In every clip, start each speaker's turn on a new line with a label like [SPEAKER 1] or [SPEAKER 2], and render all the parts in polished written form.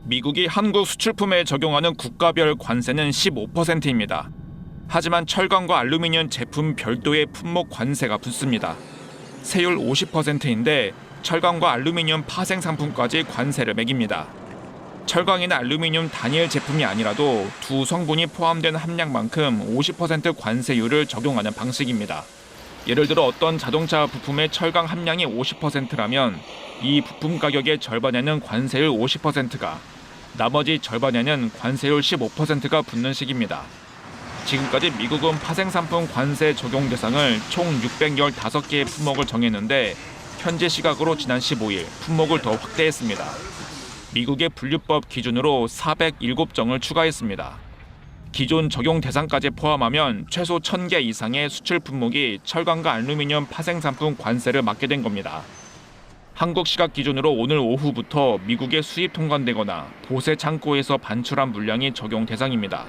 [SPEAKER 1] 미국이 한국 수출품에 적용하는 국가별 관세는 15%입니다. 하지만 철강과 알루미늄 제품 별도의 품목 관세가 붙습니다. 세율 50%인데 철강과 알루미늄 파생 상품까지 관세를 매깁니다. 철강이나 알루미늄 단일 제품이 아니라도 두 성분이 포함된 함량만큼 50% 관세율을 적용하는 방식입니다. 예를 들어 어떤 자동차 부품의 철강 함량이 50%라면 이 부품 가격의 절반에는 관세율 50%가, 나머지 절반에는 관세율 15%가 붙는 식입니다. 지금까지 미국은 파생상품 관세 적용 대상을 총 615개의 품목을 정했는데 현재 시각으로 지난 15일 품목을 더 확대했습니다. 미국의 분류법 기준으로 407종을 추가했습니다. 기존 적용 대상까지 포함하면 최소 1,000개 이상의 수출 품목이 철강과 알루미늄 파생상품 관세를 맡게 된 겁니다. 한국 시각 기준으로 오늘 오후부터 미국에 수입 통관되거나 보세 창고에서 반출한 물량이 적용 대상입니다.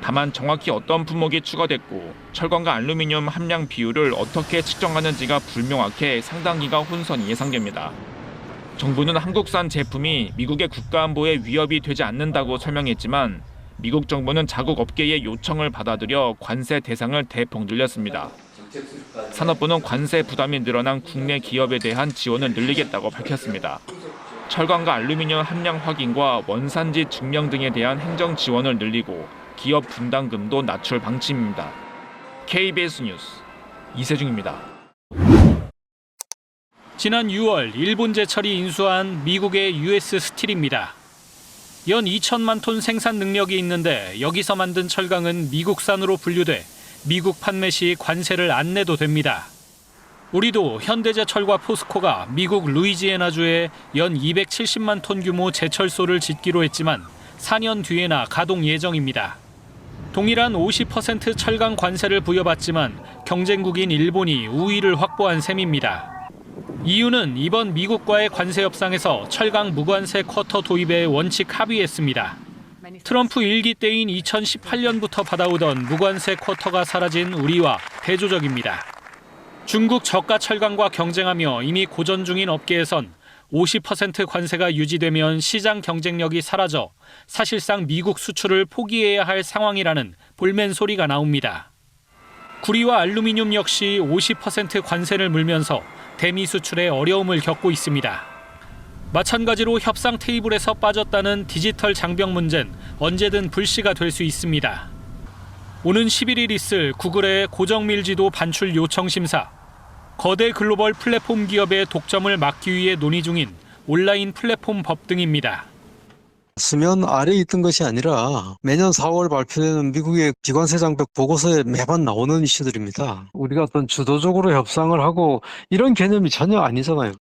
[SPEAKER 1] 다만 정확히 어떤 품목이 추가됐고 철강과 알루미늄 함량 비율을 어떻게 측정하는지가 불명확해 상당 기간 혼선이 예상됩니다. 정부는 한국산 제품이 미국의 국가안보에 위협이 되지 않는다고 설명했지만 미국 정부는 자국 업계의 요청을 받아들여 관세 대상을 대폭 늘렸습니다. 산업부는 관세 부담이 늘어난 국내 기업에 대한 지원을 늘리겠다고 밝혔습니다. 철강과 알루미늄 함량 확인과 원산지 증명 등에 대한 행정 지원을 늘리고 기업 분담금도 낮출 방침입니다. KBS 뉴스 이세중입니다.
[SPEAKER 2] 지난 6월 일본 제철이 인수한 미국의 US 스틸입니다. 연 2천만 톤 생산 능력이 있는데 여기서 만든 철강은 미국산으로 분류돼 미국 판매 시 관세를 안 내도 됩니다. 우리도 현대제철과 포스코가 미국 루이지애나주에 연 270만 톤 규모 제철소를 짓기로 했지만 4년 뒤에나 가동 예정입니다. 동일한 50% 철강 관세를 부여받지만 경쟁국인 일본이 우위를 확보한 셈입니다. 이유는 이번 미국과의 관세 협상에서 철강 무관세 쿼터 도입에 원칙 합의했습니다. 트럼프 1기 때인 2018년부터 받아오던 무관세 쿼터가 사라진 우리와 대조적입니다. 중국 저가 철강과 경쟁하며 이미 고전 중인 업계에선 50% 관세가 유지되면 시장 경쟁력이 사라져 사실상 미국 수출을 포기해야 할 상황이라는 볼멘 소리가 나옵니다. 구리와 알루미늄 역시 50% 관세를 물면서 대미 수출에 어려움을 겪고 있습니다. 마찬가지로 협상 테이블에서 빠졌다는 디지털 장벽 문제는 언제든 불씨가 될 수 있습니다. 오는 11일 있을 구글의 고정밀지도 반출 요청 심사. 거대 글로벌 플랫폼 기업의 독점을 막기 위해 논의 중인 온라인 플랫폼 법 등입니다.
[SPEAKER 3] 수면 아래에 있던 것이 아니라 매년 4월 발표되는 미국의 기관세 장벽 보고서에 매번 나오는 이슈들입니다. 우리가 어떤 주도적으로 협상을 하고 이런 개념이 전혀 아니잖아요.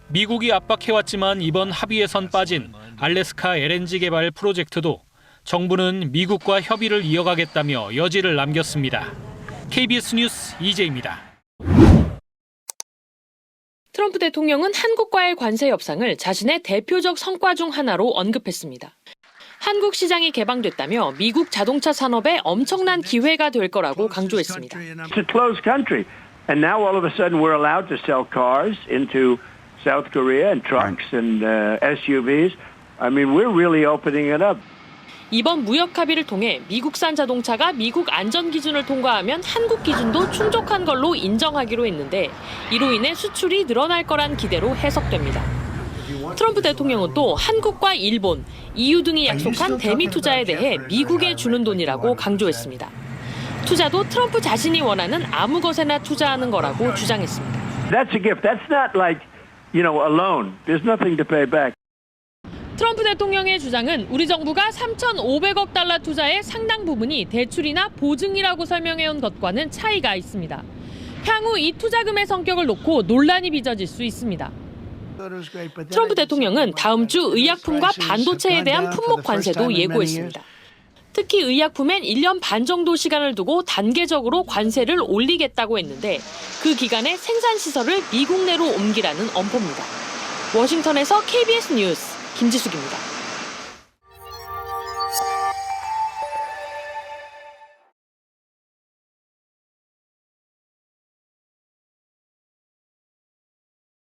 [SPEAKER 2] 미국이 압박해왔지만 이번 합의에선 빠진 알래스카 LNG 개발 프로젝트도 정부는 미국과 협의를 이어가겠다며 여지를 남겼습니다. KBS 뉴스 이재입니다.
[SPEAKER 4] 트럼프 대통령은 한국과의 관세 협상을 자신의 대표적 성과 중 하나로 언급했습니다. 한국 시장이 개방됐다며 미국 자동차 산업에 엄청난 기회가 될 거라고 강조했습니다.
[SPEAKER 5] It's a closed country, and now all of a sudden we're allowed to sell cars into South Korea and trucks and SUVs. I mean, we're really opening it up.
[SPEAKER 4] 이번 무역 합의를 통해 미국산 자동차가 미국 안전 기준을 통과하면 한국 기준도 충족한 걸로 인정하기로 했는데 이로 인해 수출이 늘어날 거란 기대로 해석됩니다. 트럼프 대통령은 또 한국과 일본, EU 등이 약속한 대미 투자에 대해 미국에 주는 돈이라고 강조했습니다. 투자도 트럼프 자신이 원하는 아무 것에나 투자하는 거라고 주장했습니다.
[SPEAKER 5] That's a gift. That's not like, a loan. There's nothing to pay back.
[SPEAKER 4] 트럼프 대통령의 주장은 우리 정부가 3,500억 달러 투자의 상당 부분이 대출이나 보증이라고 설명해온 것과는 차이가 있습니다. 향후 이 투자금의 성격을 놓고 논란이 빚어질 수 있습니다. 트럼프 대통령은 다음 주 의약품과 반도체에 대한 품목 관세도 예고했습니다. 특히 의약품엔 1년 반 정도 시간을 두고 단계적으로 관세를 올리겠다고 했는데 그 기간에 생산시설을 미국 내로 옮기라는 엄포입니다. 워싱턴에서 KBS 뉴스 김지숙입니다.